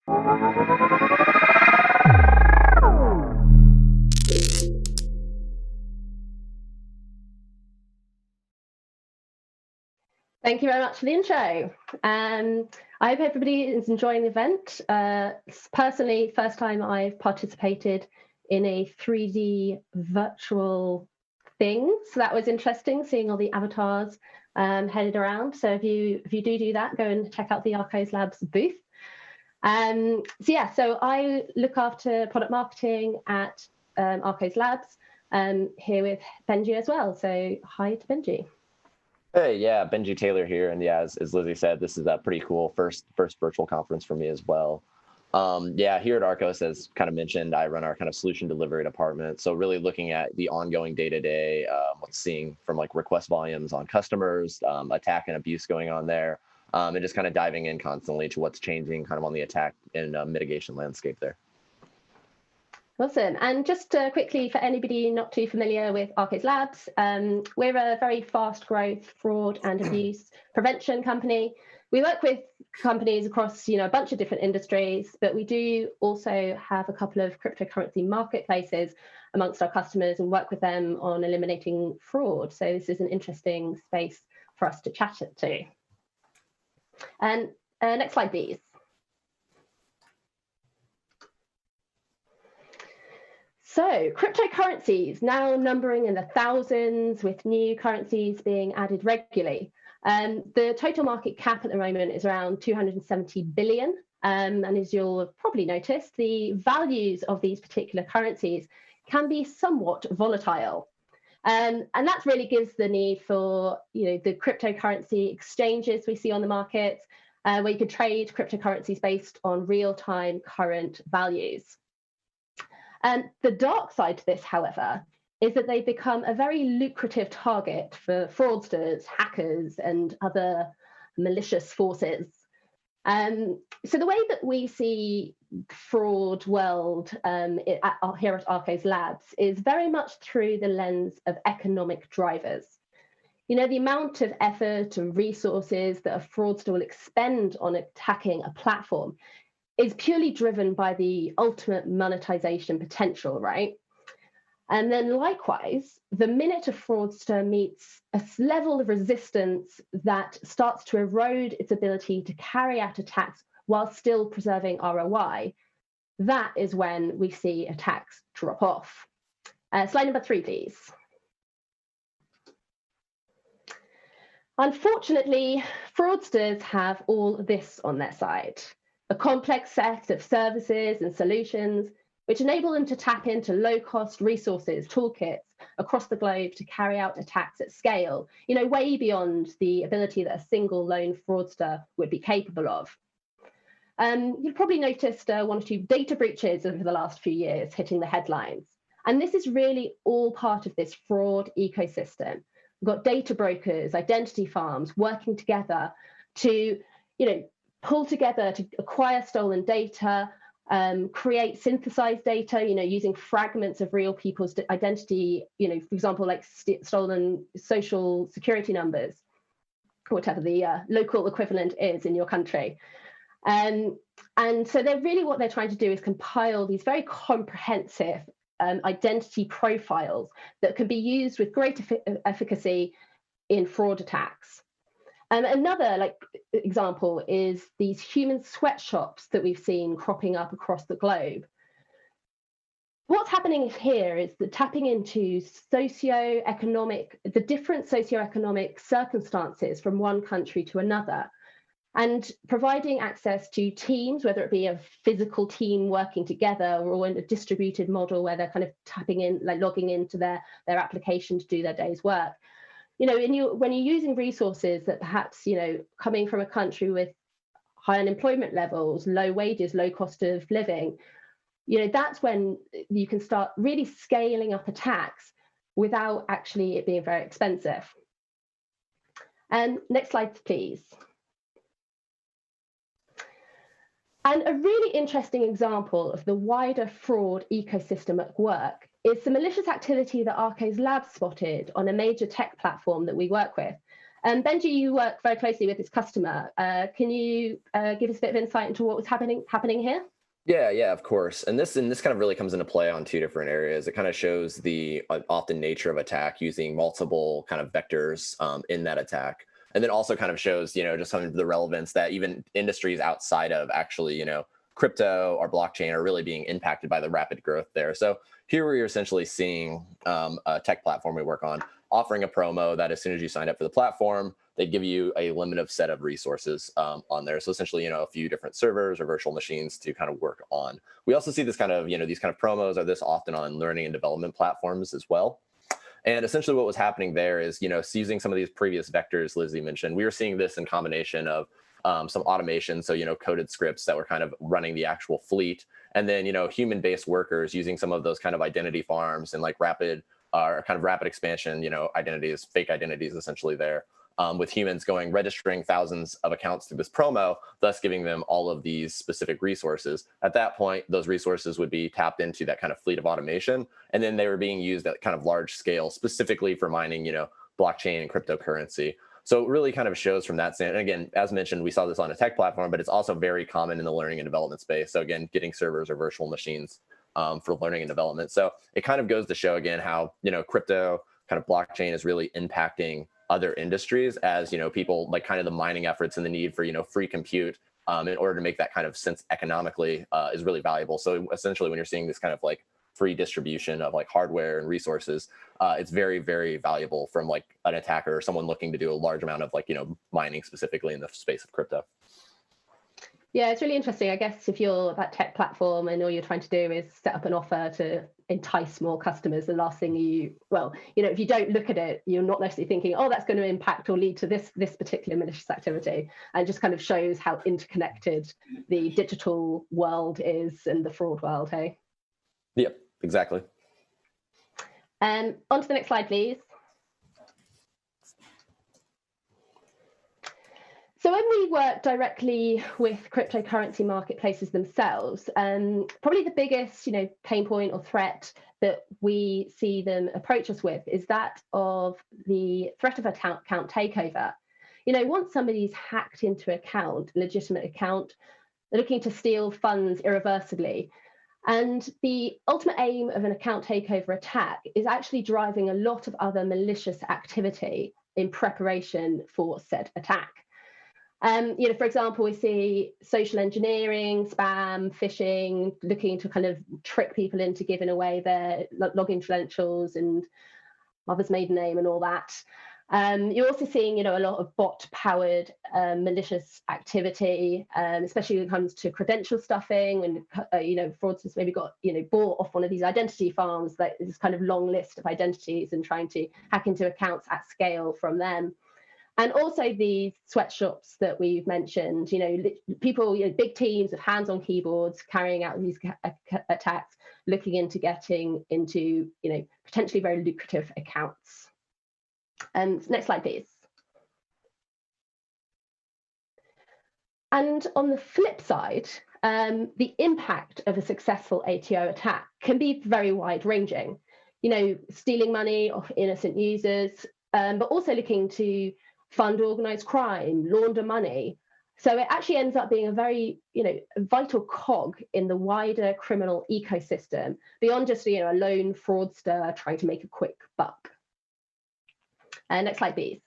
Thank you very much for the intro. I hope everybody is enjoying the event. Personally, first time I've participated in a 3D virtual thing, so that was interesting, seeing all the avatars headed around. So if you do that, go and check out the Archives Labs booth. So I look after product marketing at Archives Labs, here with Benji as well. So hi to Benji. Hey, yeah, Benji Taylor here, and yeah, as Lizzie said, this is a pretty cool first virtual conference for me as well. Here at Arcos, as kind of mentioned, I run our kind of solution delivery department. So really looking at the ongoing day-to-day, what's seeing from like request volumes on customers, attack and abuse going on there, and just kind of diving in constantly to what's changing kind of on the attack and mitigation landscape there. Awesome. And just quickly, for anybody not too familiar with Archives Labs, we're a very fast growth fraud and abuse prevention company. We work with companies across a bunch of different industries, but we do also have a couple of cryptocurrency marketplaces amongst our customers and work with them on eliminating fraud. So this is an interesting space for us to chat to. And next slide, please. So cryptocurrencies now numbering in the thousands, with new currencies being added regularly. The total market cap at the moment is around 270 billion. And as you'll have probably noticed, the values of these particular currencies can be somewhat volatile. And that really gives the need for the cryptocurrency exchanges we see on the market, where you can trade cryptocurrencies based on real-time current values. And the dark side to this, however, is that they become a very lucrative target for fraudsters, hackers, and other malicious forces. So the way that we see fraud world here at Archives Labs is very much through the lens of economic drivers. The amount of effort and resources that a fraudster will expend on attacking a platform is purely driven by the ultimate monetization potential, right? And then likewise, the minute a fraudster meets a level of resistance that starts to erode its ability to carry out attacks while still preserving ROI, that is when we see attacks drop off. Slide number 3, please. Unfortunately, fraudsters have all this on their side: a complex set of services and solutions which enable them to tap into low-cost resources, toolkits across the globe to carry out attacks at scale, way beyond the ability that a single lone fraudster would be capable of. You've probably noticed 1 or 2 data breaches over the last few years hitting the headlines. And this is really all part of this fraud ecosystem. We've got data brokers, identity farms working together to, pull together to acquire stolen data, create synthesized data, using fragments of real people's identity, for example, like stolen social security numbers, whatever the local equivalent is in your country. And so what they're trying to do is compile these very comprehensive identity profiles that can be used with great efficacy in fraud attacks. Another example is these human sweatshops that we've seen cropping up across the globe. What's happening here is that tapping into the different socioeconomic circumstances from one country to another, and providing access to teams, whether it be a physical team working together or in a distributed model where they're kind of tapping in, logging into their application to do their day's work. When you're using resources that perhaps, coming from a country with high unemployment levels, low wages, low cost of living, that's when you can start really scaling up attacks without actually it being very expensive. And next slide, please. And a really interesting example of the wider fraud ecosystem at work is the malicious activity that Archives Labs spotted on a major tech platform that we work with. Benji, you work very closely with this customer. Can you give us a bit of insight into what was happening here? Yeah, of course. And this kind of really comes into play on two different areas. It kind of shows the often nature of attack using multiple kind of vectors in that attack. And then also kind of shows, just some of the relevance that even industries outside of actually, crypto or blockchain are really being impacted by the rapid growth there. So here we're essentially seeing a tech platform we work on offering a promo that as soon as you sign up for the platform, they give you a limited set of resources on there. So essentially, a few different servers or virtual machines to kind of work on. We also see this kind of, these kind of promos are this often on learning and development platforms as well. And essentially what was happening there is, using some of these previous vectors Lizzie mentioned, we were seeing this in combination of some automation. So, coded scripts that were kind of running the actual fleet. And then, human-based workers using some of those kind of identity farms and like rapid expansion, identities, fake identities essentially there. With humans registering thousands of accounts through this promo, thus giving them all of these specific resources. At that point, those resources would be tapped into that kind of fleet of automation. And then they were being used at kind of large scale, specifically for mining, blockchain and cryptocurrency. So it really kind of shows from that standpoint. And again, as mentioned, we saw this on a tech platform, but it's also very common in the learning and development space. So again, getting servers or virtual machines for learning and development. So it kind of goes to show again how, crypto kind of blockchain is really impacting other industries as, people like kind of the mining efforts and the need for, free compute in order to make that kind of sense economically is really valuable. So essentially when you're seeing this kind of like free distribution of like hardware and resources, it's very, very valuable from like an attacker or someone looking to do a large amount of like, mining specifically in the space of crypto. Yeah, it's really interesting. I guess if you're that tech platform and all you're trying to do is set up an offer to entice more customers, the last thing if you don't look at it, you're not necessarily thinking, oh, that's going to impact or lead to this particular malicious activity. And it just kind of shows how interconnected the digital world is and the fraud world, hey? Yep, exactly. On to the next slide, please. So when we work directly with cryptocurrency marketplaces themselves, probably the biggest, pain point or threat that we see them approach us with is that of the threat of account takeover. Once somebody's hacked into a legitimate account, they're looking to steal funds irreversibly. And the ultimate aim of an account takeover attack is actually driving a lot of other malicious activity in preparation for said attack. For example, we see social engineering, spam, phishing, looking to kind of trick people into giving away their login credentials and mother's maiden name and all that. You're also seeing, a lot of bot-powered malicious activity, especially when it comes to credential stuffing, when, fraudsters maybe got, bought off one of these identity farms, that is kind of long list of identities and trying to hack into accounts at scale from them. And also these sweatshops that we've mentioned, people, big teams of hands on keyboards carrying out these attacks, looking into getting into, potentially very lucrative accounts. Next slide, please. And on the flip side, the impact of a successful ATO attack can be very wide ranging, stealing money off innocent users, but also looking to fund organized crime, launder money. So it actually ends up being a very, vital cog in the wider criminal ecosystem beyond just, a lone fraudster trying to make a quick buck. Next slide, please.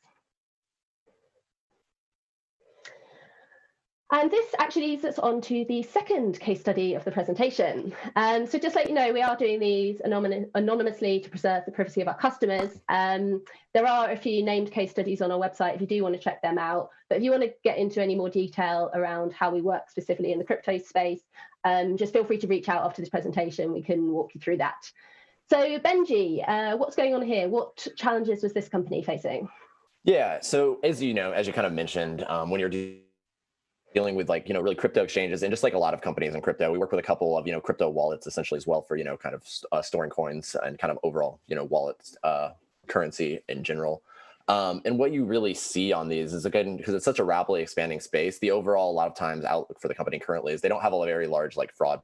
And this actually leads us on to the second case study of the presentation. So just let you know, we are doing these anonymously to preserve the privacy of our customers. There are a few named case studies on our website if you do want to check them out. But if you want to get into any more detail around how we work specifically in the crypto space, just feel free to reach out after this presentation. We can walk you through that. So Benji, what's going on here? What challenges was this company facing? Yeah, so as you kind of mentioned, when you're dealing with really crypto exchanges and just like a lot of companies in crypto, we work with a couple of, crypto wallets essentially as well for, kind of storing coins and kind of overall, wallets, currency in general. And what you really see on these is, again, because it's such a rapidly expanding space, the overall, a lot of times outlook for the company currently is they don't have a very large fraud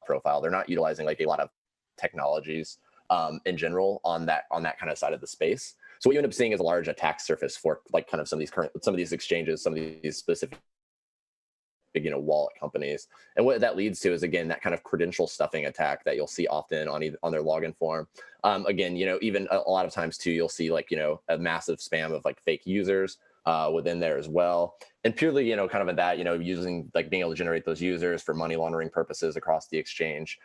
profile. They're not utilizing a lot of technologies in general on that kind of side of the space. So what you end up seeing is a large attack surface for like kind of some of these exchanges, some of these specific wallet companies. And what that leads to is, again, that kind of credential stuffing attack that you'll see often on their login form. Again, even a lot of times too, you'll see like a massive spam of like fake users within there as well. And purely kind of at that, using like being able to generate those users for money laundering purposes across the exchange.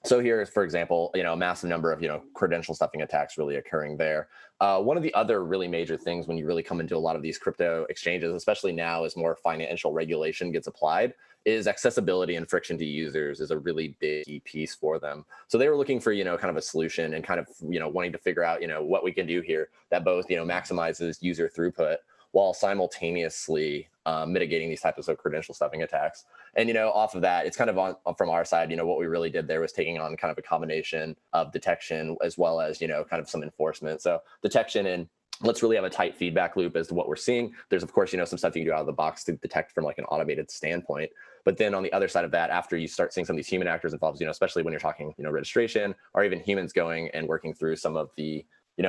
So here, for example, a massive number of credential stuffing attacks really occurring there. One of the other really major things when you really come into a lot of these crypto exchanges, especially now as more financial regulation gets applied, is accessibility and friction to users is a really big piece for them. So they were looking for kind of a solution and kind of wanting to figure out what we can do here that both maximizes user throughput while simultaneously mitigating these types of credential stuffing attacks. And off of that, it's kind of from our side, what we really did there was taking on kind of a combination of detection as well as kind of some enforcement. So detection, and let's really have a tight feedback loop as to what we're seeing. There's of course some stuff you can do out of the box to detect from like an automated standpoint. But then on the other side of that, after you start seeing some of these human actors involved, especially when you're talking registration or even humans going and working through some of the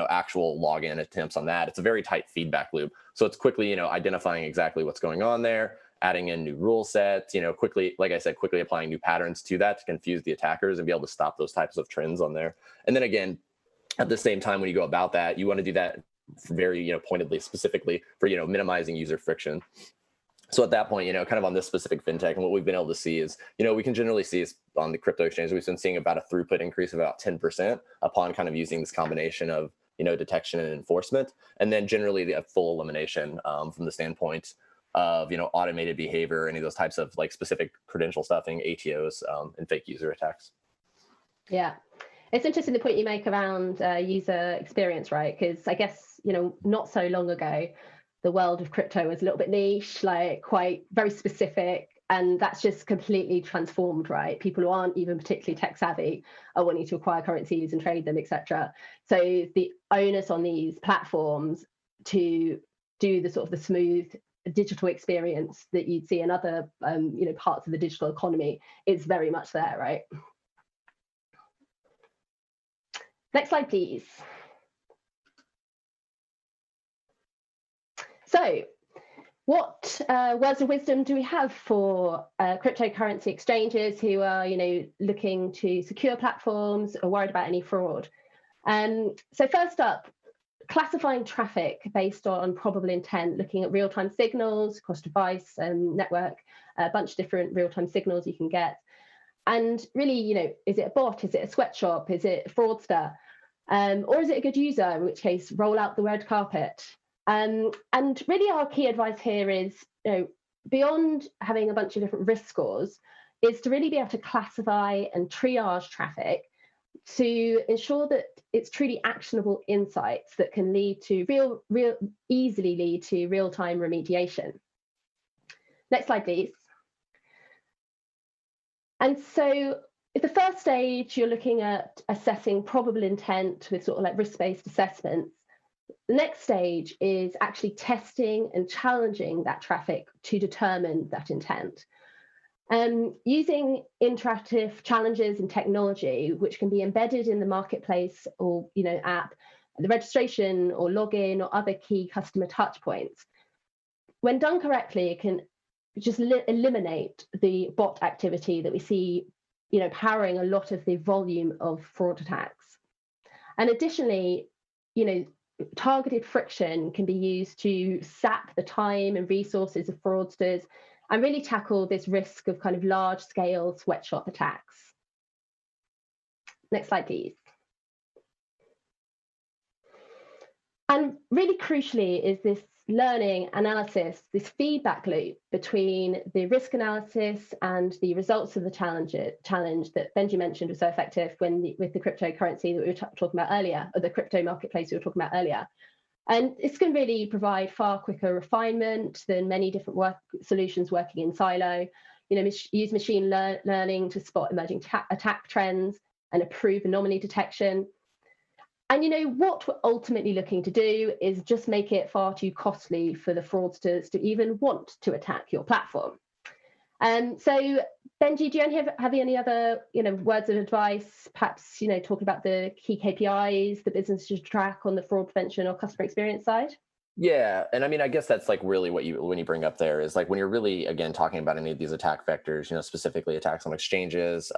actual login attempts on that, it's a very tight feedback loop. So it's quickly, identifying exactly what's going on there, adding in new rule sets, quickly, like I said, quickly applying new patterns to that to confuse the attackers and be able to stop those types of trends on there. And then again, at the same time, when you go about that, you want to do that very, pointedly, specifically for, minimizing user friction. So at that point, kind of on this specific fintech, and what we've been able to see is, we can generally see is on the crypto exchange, we've been seeing about a throughput increase of about 10% upon kind of using this combination of, detection and enforcement, and then generally the full elimination from the standpoint of, automated behavior, any of those types of like specific credential stuffing, ATOs, and fake user attacks. Yeah. It's interesting the point you make around user experience, right? Because I guess, not so long ago, the world of crypto was a little bit niche, like quite very specific. And that's just completely transformed, right? People who aren't even particularly tech savvy are wanting to acquire currencies and trade them, etc. So the onus on these platforms to do the sort of the smooth digital experience that you'd see in other, parts of the digital economy is very much there, right? Next slide, please. So what words of wisdom do we have for cryptocurrency exchanges who are, looking to secure platforms or worried about any fraud? So first up, classifying traffic based on probable intent, looking at real-time signals across device and network, a bunch of different real-time signals you can get. And really, is it a bot? Is it a sweatshop? Is it a fraudster? Or is it a good user, in which case, roll out the red carpet. And really our key advice here is, beyond having a bunch of different risk scores, is to really be able to classify and triage traffic to ensure that it's truly actionable insights that can lead to easily lead to real-time remediation. Next slide, please. And so at the first stage, you're looking at assessing probable intent with sort of like risk-based assessments. The next stage is actually testing and challenging that traffic to determine that intent. Using interactive challenges and technology, which can be embedded in the marketplace or app, the registration or login or other key customer touch points. When done correctly, it can just eliminate the bot activity that we see, powering a lot of the volume of fraud attacks. And additionally, targeted friction can be used to sap the time and resources of fraudsters and really tackle this risk of kind of large-scale sweatshop attacks. Next slide, please. And really crucially is this learning analysis, this feedback loop between the risk analysis and the results of the challenge that Benji mentioned was so effective with the cryptocurrency that we were talking about earlier, or the crypto marketplace we were talking about earlier. And this can really provide far quicker refinement than many different solutions working in silo. Use machine learning to spot emerging attack trends and improve anomaly detection. And what we're ultimately looking to do is just make it far too costly for the fraudsters to even want to attack your platform. So Benji, do you have any other words of advice, perhaps talking about the key KPIs the business should track on the fraud prevention or customer experience side? Yeah, and I mean, I guess that's like really what you when you bring up there is like when you're really again talking about any of these attack vectors, specifically attacks on exchanges,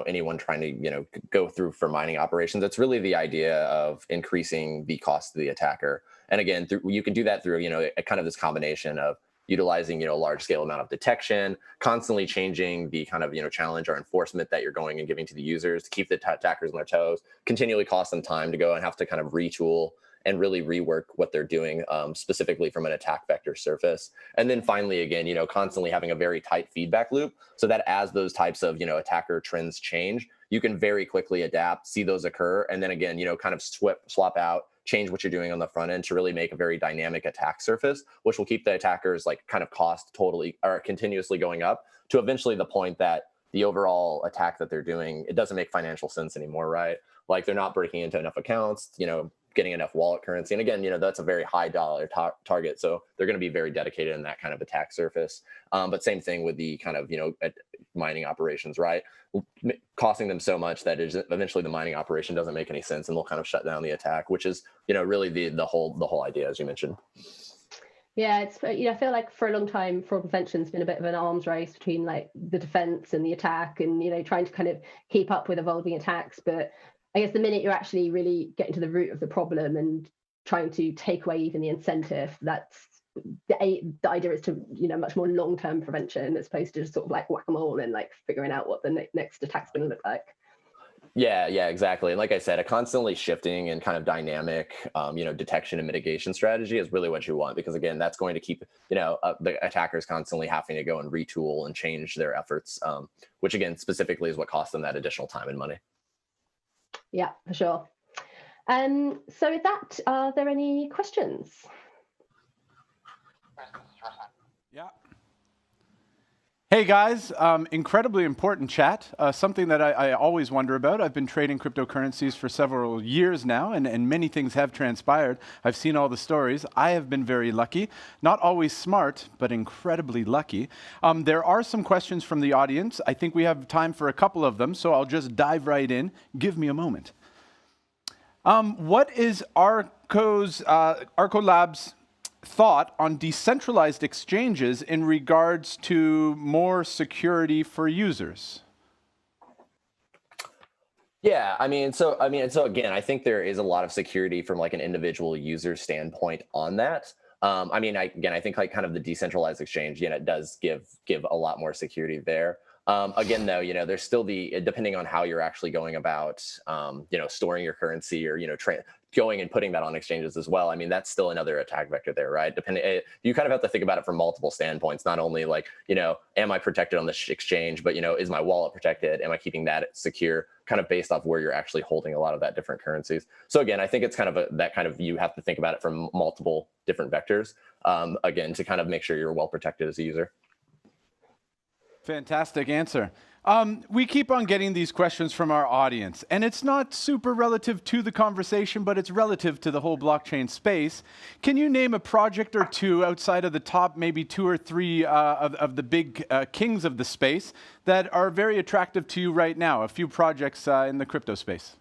anyone trying to go through for mining operations. It's really the idea of increasing the cost of the attacker, and again, you can do that through a kind of this combination of utilizing a large scale amount of detection, constantly changing the kind of challenge or enforcement that you're going and giving to the users to keep the attackers on their toes, continually cost them time to go and have to kind of retool and really rework what they're doing, specifically from an attack vector surface. And then finally, again, constantly having a very tight feedback loop so that as those types of, attacker trends change, you can very quickly adapt, see those occur, and then again, kind of swap out, change what you're doing on the front end to really make a very dynamic attack surface, which will keep the attackers like kind of cost totally or continuously going up to eventually the point that the overall attack that they're doing, it doesn't make financial sense anymore, right? Like they're not breaking into enough accounts, getting enough wallet currency. And again, that's a very high dollar target. So they're going to be very dedicated in that kind of attack surface. But same thing with the kind of, mining operations, right? Costing them so much that eventually the mining operation doesn't make any sense and they'll kind of shut down the attack, which is, really the whole idea, as you mentioned. Yeah, it's I feel like for a long time fraud prevention's been a bit of an arms race between like the defense and the attack and trying to kind of keep up with evolving attacks. But I guess the minute you're actually really getting to the root of the problem and trying to take away even the incentive, that's the idea is to much more long-term prevention as opposed to just sort of like whack-a-mole and like figuring out what the next attack's going to look like. Yeah, exactly. And like I said, a constantly shifting and kind of dynamic, detection and mitigation strategy is really what you want, because again, that's going to keep, the attackers constantly having to go and retool and change their efforts, which again, specifically is what costs them that additional time and money. Yeah, for sure. So with that, are there any questions? Yeah. Hey guys, incredibly important chat, something that I always wonder about. I've been trading cryptocurrencies for several years now, and many things have transpired. I've seen all the stories. I have been very lucky, not always smart, but incredibly lucky. There are some questions from the audience. I think we have time for a couple of them, so I'll just dive right in. Give me a moment. What is Arco Labs' thought on decentralized exchanges in regards to more security for users? Yeah, so again, I think there is a lot of security from like an individual user standpoint on that. I think like kind of the decentralized exchange, it does give a lot more security there. Again, though, there's still depending on how you're actually going about, storing your currency or, going and putting that on exchanges as well. I mean, that's still another attack vector there, right? You kind of have to think about it from multiple standpoints, not only like, am I protected on this exchange, but, is my wallet protected? Am I keeping that secure? Kind of based off where you're actually holding a lot of that different currencies. So again, I think it's kind of you have to think about it from multiple different vectors, again, to kind of make sure you're well protected as a user. Fantastic answer. We keep on getting these questions from our audience, and it's not super relative to the conversation, but it's relative to the whole blockchain space. Can you name a project or two outside of the top, maybe 2 or 3 of the big kings of the space that are very attractive to you right now? A few projects in the crypto space.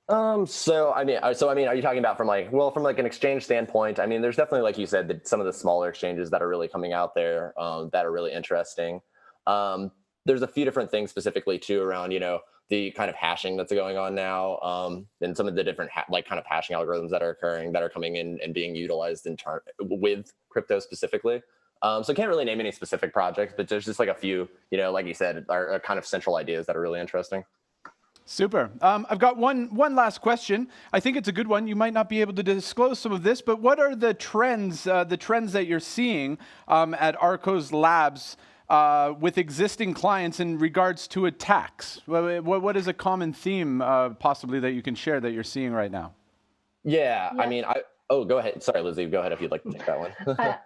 Are you talking about from an exchange standpoint? I mean, there's definitely, like you said, some of the smaller exchanges that are really coming out there that are really interesting. There's a few different things specifically too around, the kind of hashing that's going on now, and some of the different kind of hashing algorithms that are occurring, that are coming in and being utilized with crypto specifically. So I can't really name any specific projects, but there's just like a few, like you said, are kind of central ideas that are really interesting. Super. I've got one last question. I think it's a good one. You might not be able to disclose some of this, but what are the trends that you're seeing at Arco's Labs with existing clients in regards to attacks? What is a common theme possibly that you can share that you're seeing right now? Yeah. I mean, go ahead. Sorry, Lizzie, go ahead if you'd like to take that one.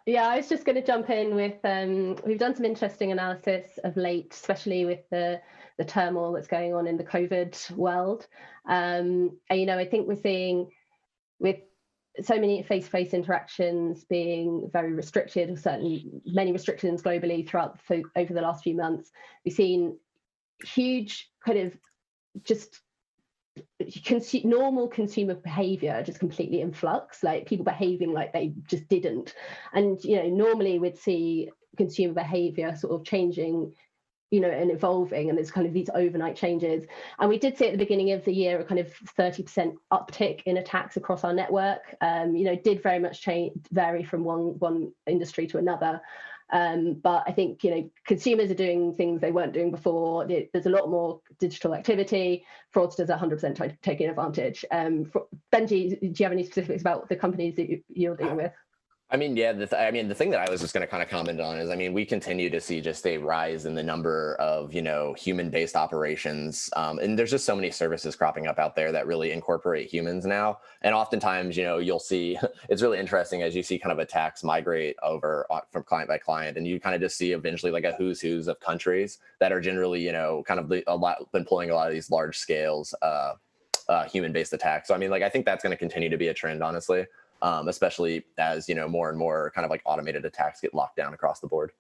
Yeah, I was just going to jump in with, we've done some interesting analysis of late, especially with the turmoil that's going on in the COVID world. I think we're seeing with so many face-to-face interactions being very restricted, or certainly many restrictions globally over the last few months. We've seen huge kind of just normal consumer behavior just completely in flux, like people behaving like they just didn't. And normally we'd see consumer behavior sort of changing and evolving, and there's kind of these overnight changes. And we did see at the beginning of the year a kind of 30% uptick in attacks across our network. Did very much vary from one industry to another. But I think consumers are doing things they weren't doing before. There's a lot more digital activity. Fraudsters are 100% taking advantage. Benji, do you have any specifics about the companies that you're dealing with? I mean, yeah, the thing that I was just going to kind of comment on is, we continue to see just a rise in the number of, human-based operations. And there's just so many services cropping up out there that really incorporate humans now. And oftentimes, you'll see, it's really interesting as you see kind of attacks migrate over from client by client. And you kind of just see eventually like a who's of countries that are generally, kind of employing a lot of these large scales human-based attacks. So, I think that's going to continue to be a trend, honestly. Especially as more and more kind of like automated attacks get locked down across the board.